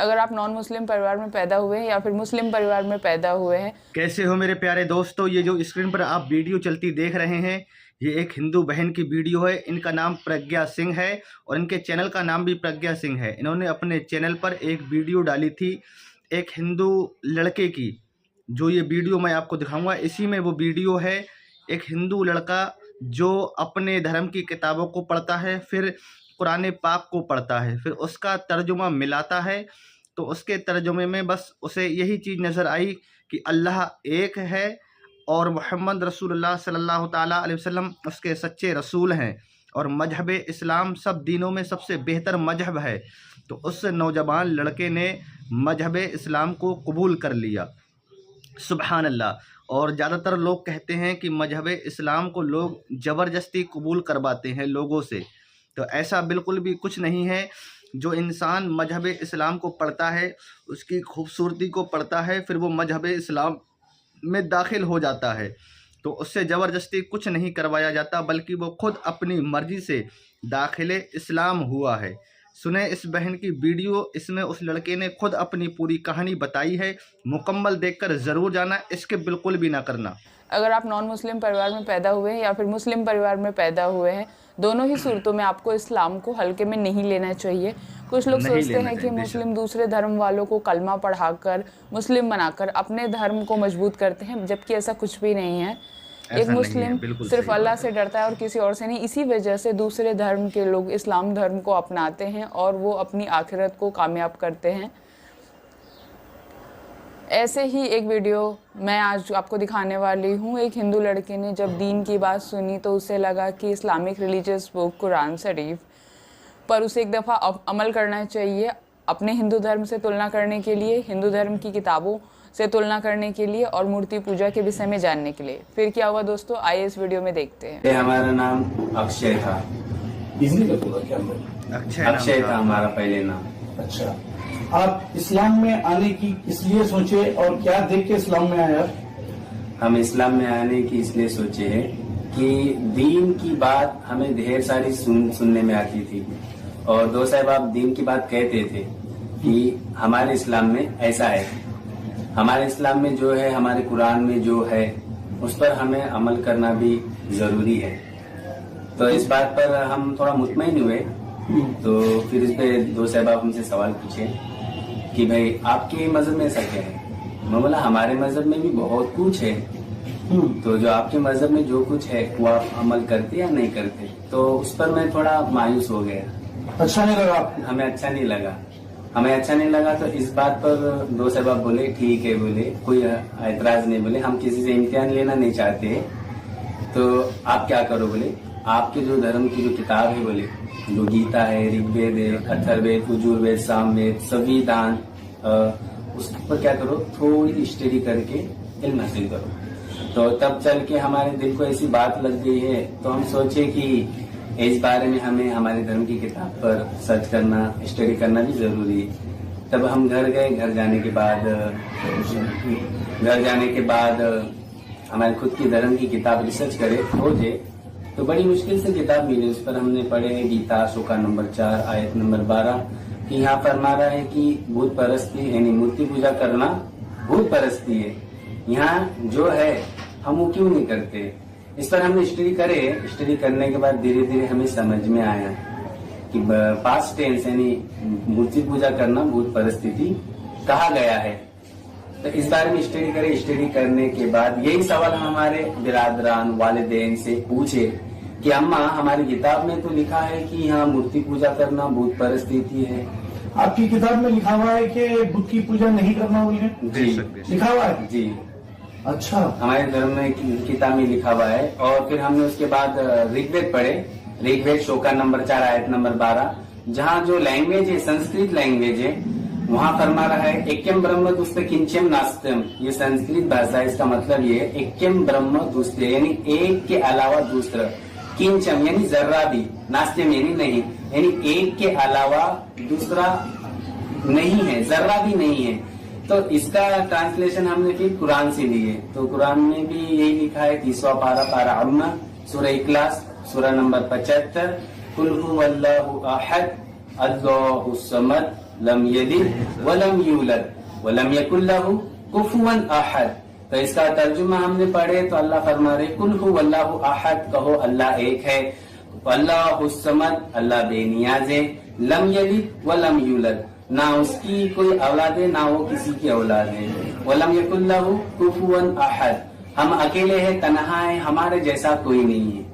अगर आप non Muslim परिवार में पैदा हुए हैं या फिर मुस्लिम परिवार में पैदा हुए हैं। कैसे हो मेरे प्यारे दोस्तों, ये जो स्क्रीन पर आप वीडियो चलती देख रहे हैं ये एक हिंदू बहन की वीडियो है। इनका नाम प्रज्ञा सिंह है और इनके चैनल का नाम भी प्रज्ञा सिंह है। इन्होंने अपने चैनल पर एक वीडियो डाली थी एक हिंदू लड़के की, जो ये वीडियो मैं आपको दिखाऊंगा। इसी में वो वीडियो है एक हिंदू लड़का जो अपने धर्म की किताबों को पढ़ता है, फिर कुरान पाक को पढ़ता है, फिर उसका तर्जुमा मिलाता है। तो उसके तर्जुमे में बस उसे यही चीज़ नज़र आई कि अल्लाह एक है और मोहम्मद रसूलुल्लाह सल्लल्लाहु ताला अलैहि वसल्लम उसके सच्चे रसूल हैं और मजहब इस्लाम सब दीनों में सबसे बेहतर मजहब है। तो उस नौजवान लड़के ने मजहब इस्लाम को कबूल कर लिया। सुबहान अल्लाह। और ज़्यादातर लोग कहते हैं कि मजहब इस्लाम को लोग ज़बरदस्ती कबूल करवाते हैं लोगों से, तो ऐसा बिल्कुल भी कुछ नहीं है। जो इंसान मजहब इस्लाम को पढ़ता है, उसकी खूबसूरती को पढ़ता है, फिर वो मजहब इस्लाम में दाखिल हो जाता है, तो उससे ज़बरदस्ती कुछ नहीं करवाया जाता, बल्कि वो खुद अपनी मर्ज़ी से दाखिले इस्लाम हुआ है। सुने इस बहन की वीडियो, इसमें उस लड़के ने खुद अपनी पूरी कहानी बताई है। मुकम्मल देखकर ज़रूर जाना, इसके बिल्कुल भी ना करना। अगर आप नॉन मुस्लिम परिवार में पैदा हुए हैं या फिर मुस्लिम परिवार में पैदा हुए हैं, दोनों ही सूरतों में आपको इस्लाम को हल्के में नहीं लेना चाहिए। कुछ लोग सोचते हैं कि मुस्लिम दूसरे धर्म वालों को कलमा पढ़ाकर मुस्लिम बनाकर अपने धर्म को मजबूत करते हैं, जबकि ऐसा कुछ भी नहीं है। एक मुस्लिम सिर्फ अल्लाह से डरता है और किसी और से नहीं। इसी वजह से दूसरे धर्म के लोग इस्लाम धर्म को अपनाते हैं और वो अपनी आखिरत को कामयाब करते हैं। ऐसे ही एक वीडियो मैं आज आपको दिखाने वाली हूँ। एक हिंदू लड़के ने जब दीन की बात सुनी तो उसे लगा कि इस्लामिक रिलीजियस बुक कुरान शरीफ पर उसे एक दफ़ा अमल करना चाहिए, अपने हिंदू धर्म से तुलना करने के लिए, हिंदू धर्म की किताबों से तुलना करने के लिए और मूर्ति पूजा के विषय में जानने के लिए। फिर क्या हुआ दोस्तों, आइए इस वीडियो में देखते हैं। हमारा नाम अक्षय था। अक्षय था हमारा पहले नाम। अच्छा, आप इस्लाम में आने की इसलिए सोचे और क्या देख के इस्लाम में आया? हम इस्लाम में आने की इसलिए सोचे हैं कि दीन की बात हमें ढेर सारी सुनने में आती थी और दो साहब आप दीन की बात कहते थे कि हमारे इस्लाम में ऐसा है, हमारे इस्लाम में जो है, हमारे कुरान में जो है, उस पर हमें अमल करना भी जरूरी है। तो इस बात पर हम थोड़ा मुतमईन हुए। तो फिर इस पे दो साहब हमसे सवाल पूछे कि भाई आपके मजहब में ऐसा क्या है? मैं बोला हमारे मजहब में भी बहुत कुछ है, तो जो आपके मजहब में जो कुछ है वो आप अमल करते या नहीं करते? तो उस पर मैं थोड़ा मायूस हो गया। अच्छा नहीं लगा आपको? हमें अच्छा नहीं लगा। तो इस बात पर दो साहब बोले ठीक है, बोले कोई ऐतराज नहीं, बोले हम किसी से इम्तिहान लेना नहीं चाहते, तो आप क्या करो, बोले आपके जो धर्म की जो किताब है, बोले जो गीता है, ऋग्वेद है, अथर्ववेद, यजुर्वेद, सामवेद, संविधान, उस पर क्या करो, थोड़ी स्टडी करके इल्म हासिल करो। तो तब चल के हमारे दिल को ऐसी बात लग गई है, तो हम सोचे कि इस बारे में हमें हमारे धर्म की किताब पर सर्च करना, स्टडी करना भी जरूरी है। तब हम घर गए। घर जाने के बाद हमारे खुद की धर्म की किताब रिसर्च करे, खोजे, तो बड़ी मुश्किल से किताब मिली। उस पर हमने पढ़े गीता सूका नंबर 4 आयत नंबर 12 कि यहाँ फरमा रहा है कि भूत परस्ती यानी मूर्ति पूजा करना भूत परस्ती है। यहाँ जो है हम वो क्यों नहीं करते? इस पर हमने स्टडी करने के बाद धीरे धीरे हमें समझ में आया कि पास्ट टेंस यानी मूर्ति पूजा करना भूत परिस्थिति कहा गया है। तो इस बारे में स्टडी करने के बाद यही सवाल हम हमारे बिरादरान वालिदैन से पूछे कि अम्मा हमारी किताब में तो लिखा है कि यहाँ मूर्ति पूजा करना भूत परिस्थिति है। आपकी किताब में लिखा हुआ है कि बुत की पूजा नहीं करना हुई है? जी लिखा हुआ है जी। अच्छा, हमारे धर्म में किताब में लिखा हुआ है। और फिर हमने उसके बाद ऋग्वेद पढ़े, ऋग्वेद शोका नंबर 4 आयत नंबर 12, जहाँ जो लैंग्वेज है संस्कृत लैंग्वेज है, वहाँ फरमा रहा है एक्यम ब्रह्म दुस्ते किंचम नास्त्यम। ये संस्कृत भाषा है, इसका मतलब ये है एक्यम ब्रह्म दुस्ते यानी एक के अलावा दूसरा, किंचम यानी जर्रा भी, नास्त्यम यानी नहीं, यानी एक के अलावा दूसरा नहीं है, जर्रा भी नहीं है। तो इसका ट्रांसलेशन हमने फिर कुरान से लिए। तो कुरान में भी यही लिखा है 30वां पारा अम्मा, सूरह इखलास, सूरह नंबर 75, कुल हुवल्लाहु अहद, अल्लाहुस समद, लम यलिद वलम यूलद वलम यकुल लहू कुफुवन अहद। तो इसका तर्जुमा हमने पढ़े तो अल्लाह फरमा रहे कुल हुवल्लाहु अहद, कहो अल्लाह एक है, अल्लाहुस समद, अल्लाह बेनियाज है, लम यलिद वलम यूलद, ना उसकी कोई औलाद है ना वो किसी की औलाद है, वलम यकुल लहू कुफुवन अहद, हम अकेले हैं, तन्हा है, हमारे जैसा कोई नहीं है।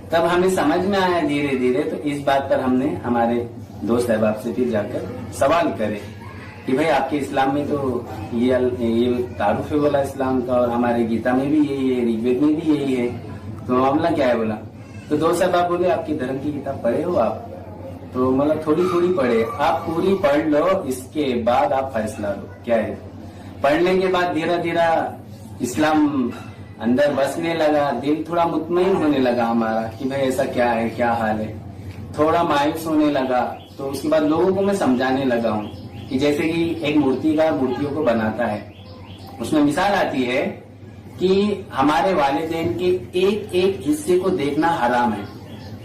तब हमें समझ में आया धीरे धीरे, तो इस बात पर हमने हमारे दोस्त अहबाब से फिर जाकर सवाल करे कि भाई आपके इस्लाम में तो ये तारुफ है बोला इस्लाम का, और हमारे गीता में भी यही है, ऋग्वेद में भी यही है, तो मामला क्या है बोला। तो दोस्त अहबाब बोले आपकी धर्म की किताब पढ़े हो आप? तो मतलब थोड़ी थोड़ी पढ़े, आप पूरी पढ़ लो, इसके बाद आप फैसला लो क्या है। पढ़ने के बाद धीरे धीरे इस्लाम अंदर बसने लगा, दिल थोड़ा मुतमईन होने लगा हमारा कि भाई ऐसा क्या है, क्या हाल है, थोड़ा मायूस होने लगा। तो उसके बाद लोगों को मैं समझाने लगा हूँ कि जैसे कि एक मूर्तिकार मूर्तियों को बनाता है, उसमें मिसाल आती है कि हमारे वालिदैन के एक एक हिस्से को देखना हराम है।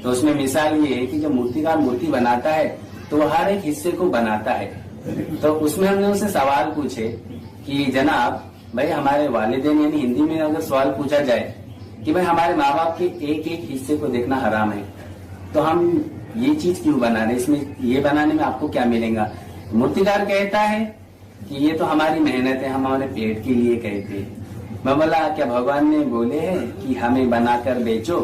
तो उसमें मिसाल ये है कि जब मूर्तिकार मूर्ति बनाता है तो वो हर एक हिस्से को बनाता है। तो उसमें हमने उससे सवाल पूछे कि जनाब भाई हमारे वालिदैन, यानी हिंदी में अगर सवाल पूछा जाए कि भाई हमारे माँ बाप के एक एक हिस्से को देखना हराम है, तो हम ये चीज क्यों बना रहे, इसमें ये बनाने में आपको क्या मिलेगा। मूर्तिकार कहता है कि ये तो हमारी मेहनत है, हमारे पेट के लिए कहते हैं। मैं बोला क्या भगवान ने बोले हैं कि हमें बनाकर बेचो?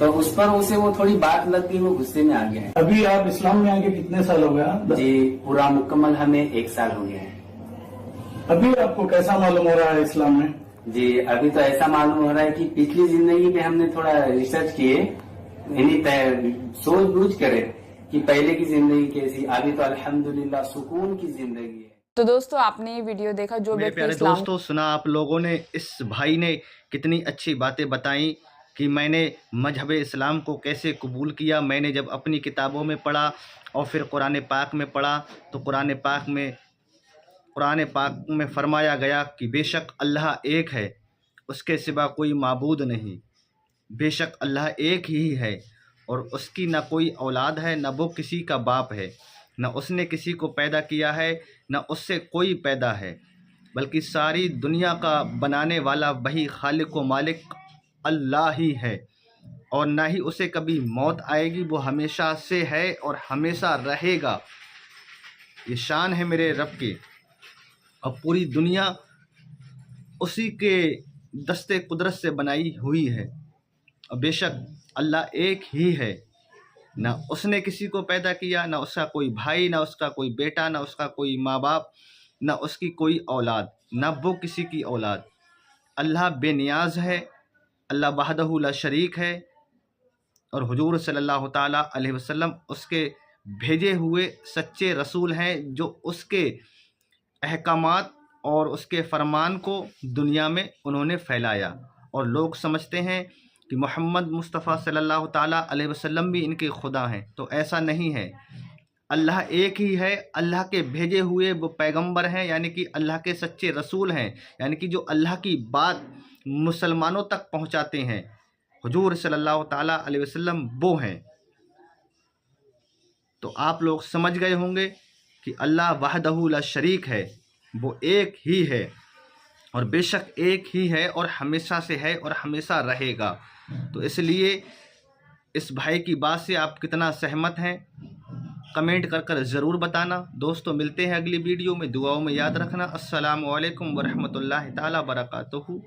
तो उस पर उसे वो थोड़ी बात लग गई, वो गुस्से में आ गया है। अभी आप इस्लाम में आके कितने साल हो गया? जी पूरा मुकम्मल हमें 1 साल हो गया है। अभी आपको कैसा मालूम हो रहा है इस्लाम में? जी अभी तो ऐसा मालूम हो रहा है कि पिछली जिंदगी में हमने थोड़ा रिसर्च किए, यानी सोच बूझ करे कि पहले की जिंदगी कैसी, अभी तो अल्हम्दुलिल्लाह सुकून की जिंदगी है। तो दोस्तों आपने ये वीडियो देखा, जो मेरे प्यारे दोस्तों, सुना आप लोगों ने, इस भाई ने कितनी अच्छी बातें बताई कि मैंने मजहब इस्लाम को कैसे कबूल किया। मैंने जब अपनी किताबों में पढ़ा और फिर कुरान पाक में पढ़ा, तो कुरान पाक में फरमाया गया कि बेशक अल्लाह एक है, उसके सिवा कोई माबूद नहीं, बेशक अल्लाह एक ही है और उसकी ना कोई औलाद है, ना वो किसी का बाप है, न उसने किसी को पैदा किया है, न उससे कोई पैदा है, बल्कि सारी दुनिया का बनाने वाला वही खालिक व मालिक अल्लाह ही है, और ना ही उसे कभी मौत आएगी, वो हमेशा से है और हमेशा रहेगा। ये शान है मेरे रब की, और पूरी दुनिया उसी के दस्ते कुदरत से बनाई हुई है। और बेशक अल्लाह एक ही है, ना उसने किसी को पैदा किया, ना उसका कोई भाई, ना उसका कोई बेटा, ना उसका कोई माँ बाप, ना उसकी कोई औलाद, ना वो किसी की औलाद। अल्लाह बेनियाज है, अल्लाह वहदहू ला शरीक है, और हुजूर सल्लल्लाहु ताला अलैहि वसल्लम उसके भेजे हुए सच्चे रसूल हैं, जो उसके अहकामात और उसके फरमान को दुनिया में उन्होंने फैलाया। और लोग समझते हैं कि मोहम्मद मुस्तफ़ा सल्लल्लाहु ताला अलैहि वसल्लम भी इनके खुदा हैं, तो ऐसा नहीं है। अल्लाह एक ही है, अल्लाह के भेजे हुए वो पैगंबर हैं, यानी कि अल्लाह के सच्चे रसूल हैं, यानी कि जो अल्लाह की बात मुसलमानों तक पहुंचाते हैं, हुजूर सल्लल्लाहु ताला अलैहि वसल्लम वो हैं। तो आप लोग समझ गए होंगे कि अल्लाह वहदहू ला शरीक है, वो एक ही है, और बेशक एक ही है और हमेशा से है और हमेशा रहेगा। तो इसलिए इस भाई की बात से आप कितना सहमत हैं, कमेंट कर ज़रूर बताना। दोस्तों मिलते हैं अगली वीडियो में, दुआओं में याद रखना। अस्सलामु अलैकुम वरहमतुल्लाहि ताला बरकातुहू।